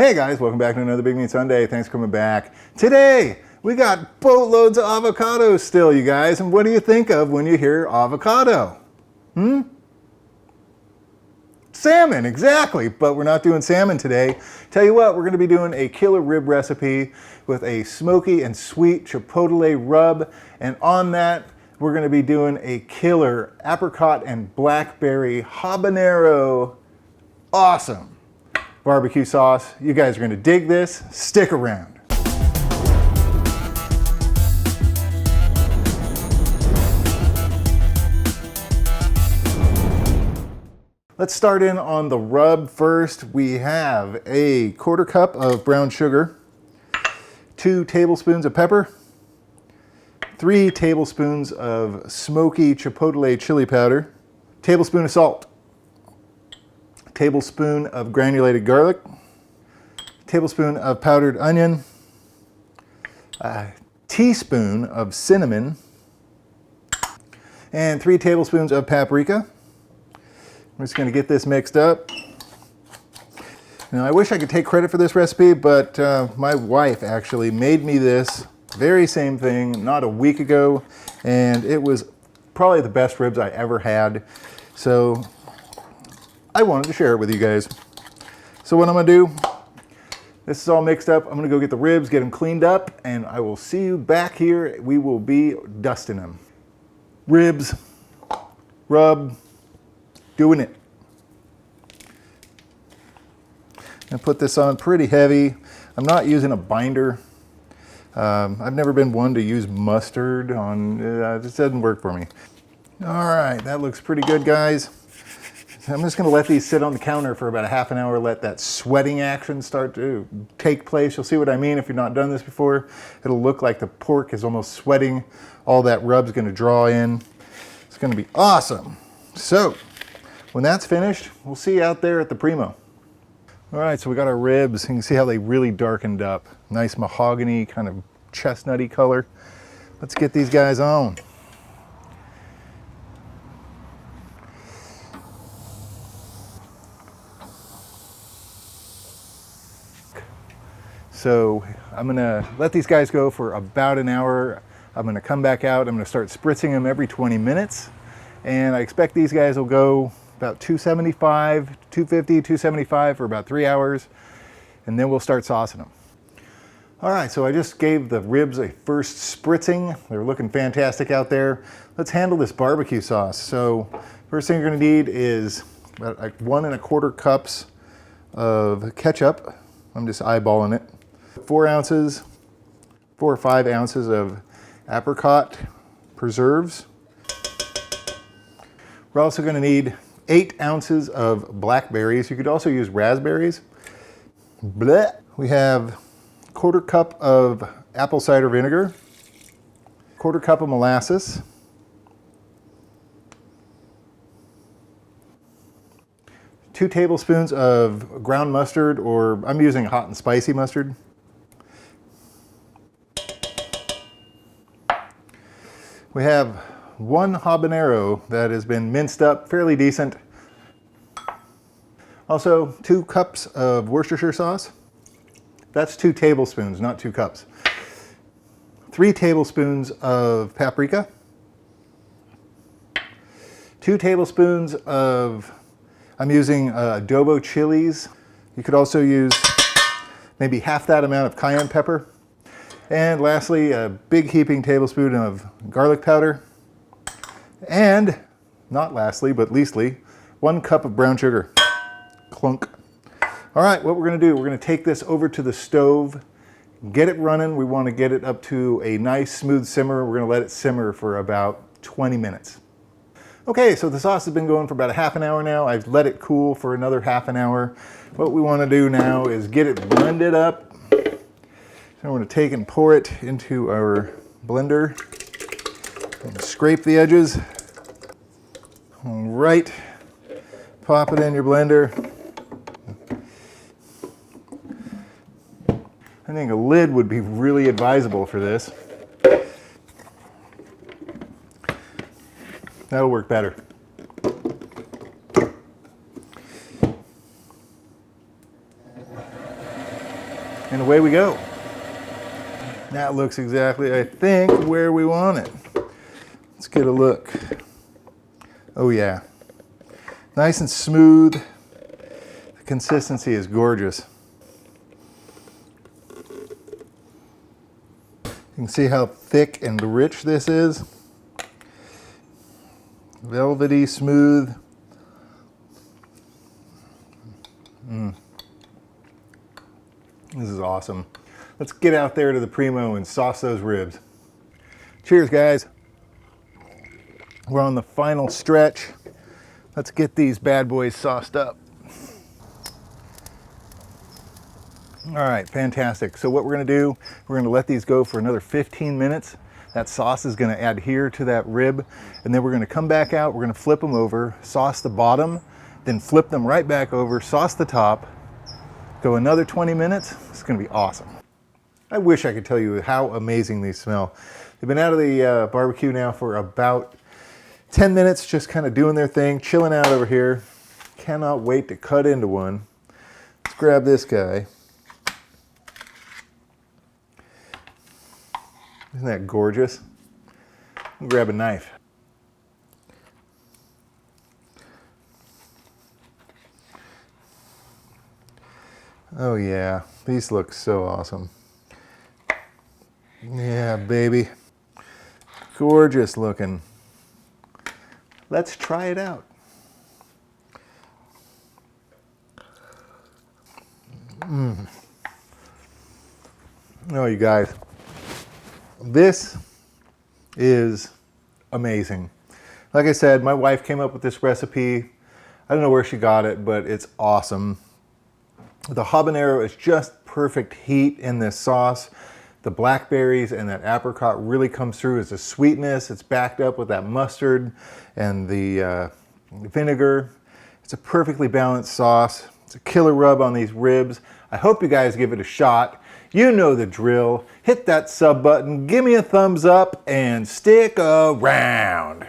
Hey guys, welcome back to another Big Meat Sunday. Thanks for coming back. Today, we got boatloads of avocados still, you guys. And what do you think of when you hear avocado? Salmon, exactly. But we're not doing salmon today. Tell you what, we're going to be doing a killer rib recipe with a smoky and sweet chipotle rub. And on that, we're going to be doing a killer apricot and blackberry habanero. Awesome barbecue sauce. You guys are going to dig this. Stick around. Let's start in on the rub first. We have a 1/4 cup of brown sugar, 2 tablespoons of pepper, 3 tablespoons of smoky chipotle chili powder, tablespoon of salt, tablespoon of granulated garlic, tablespoon of powdered onion, a teaspoon of cinnamon, and 3 tablespoons of paprika. I'm just going to get this mixed up. Now, I wish I could take credit for this recipe, but my wife actually made me this very same thing not a week ago, and it was probably the best ribs I ever had. So I wanted to share it with you guys. So what I'm going to do, this is all mixed up. I'm going to go get the ribs, get them cleaned up, and I will see you back here. We will be dusting them. Ribs, rub, doing it. And put this on pretty heavy. I'm not using a binder. I've never been one to use mustard on, it just doesn't work for me. All right, that looks pretty good, guys. I'm just gonna let these sit on the counter for about a half an hour, let that sweating action start to take place. You'll see what I mean if you've not done this before. It'll look like the pork is almost sweating. All that rub's gonna draw in. It's gonna be awesome. So, when that's finished, we'll see you out there at the Primo. All right, so we got our ribs. You can see how they really darkened up. Nice mahogany, kind of chestnutty color. Let's get these guys on. So I'm gonna let these guys go for about an hour. I'm gonna come back out. I'm gonna start spritzing them every 20 minutes. And I expect these guys will go about 275, 250, 275 for about 3 hours. And then we'll start saucing them. All right, so I just gave the ribs a first spritzing. They're looking fantastic out there. Let's handle this barbecue sauce. So first thing you're gonna need is about like 1 1/4 cups of ketchup. I'm just eyeballing it. 4 or 5 ounces of apricot preserves. We're also going to need 8 ounces of blackberries. You could also use raspberries. Blech. We have 1/4 cup of apple cider vinegar, 1/4 cup of molasses, 2 tablespoons of ground mustard, or I'm using hot and spicy mustard. We have 1 habanero that has been minced up fairly decent. Also 2 cups of Worcestershire sauce. That's 2 tablespoons, not 2 cups. 3 tablespoons of paprika. 2 tablespoons of, I'm using adobo chilies. You could also use maybe half that amount of cayenne pepper. And lastly, a big heaping tablespoon of garlic powder. And, not lastly, but leastly, 1 cup of brown sugar. Clunk. All right, what we're gonna do, we're gonna take this over to the stove, get it running. We wanna get it up to a nice smooth simmer. We're gonna let it simmer for about 20 minutes. Okay, so the sauce has been going for about a half an hour now. I've let it cool for another half an hour. What we wanna do now is get it blended up. So we're going to take and pour it into our blender and scrape the edges. All right, pop it in your blender. I think a lid would be really advisable for this. That'll work better. And away we go. That looks exactly, I think, where we want it. Let's get a look. Oh yeah. Nice and smooth. The consistency is gorgeous. You can see how thick and rich this is. Velvety, smooth. This is awesome. Let's get out there to the Primo and sauce those ribs. Cheers, guys. We're on the final stretch. Let's get these bad boys sauced up. All right, fantastic. So what we're gonna do, we're gonna let these go for another 15 minutes. That sauce is gonna adhere to that rib, and then we're gonna come back out, we're gonna flip them over, sauce the bottom, then flip them right back over, sauce the top, go another 20 minutes. It's gonna be awesome. I wish I could tell you how amazing these smell. They've been out of the barbecue now for about 10 minutes, just kind of doing their thing, chilling out over here. Cannot wait to cut into one. Let's grab this guy. Isn't that gorgeous? I'll grab a knife. Oh yeah, these look so awesome. Yeah, baby. Gorgeous looking. Let's try it out. Oh, you guys. This is amazing. Like I said, my wife came up with this recipe. I don't know where she got it, but it's awesome. The habanero is just perfect heat in this sauce. The blackberries and that apricot really comes through as a sweetness. It's backed up with that mustard and the vinegar. It's a perfectly balanced sauce. It's a killer rub on these ribs. I hope you guys give it a shot. You know the drill. Hit that sub button, give me a thumbs up, and stick around.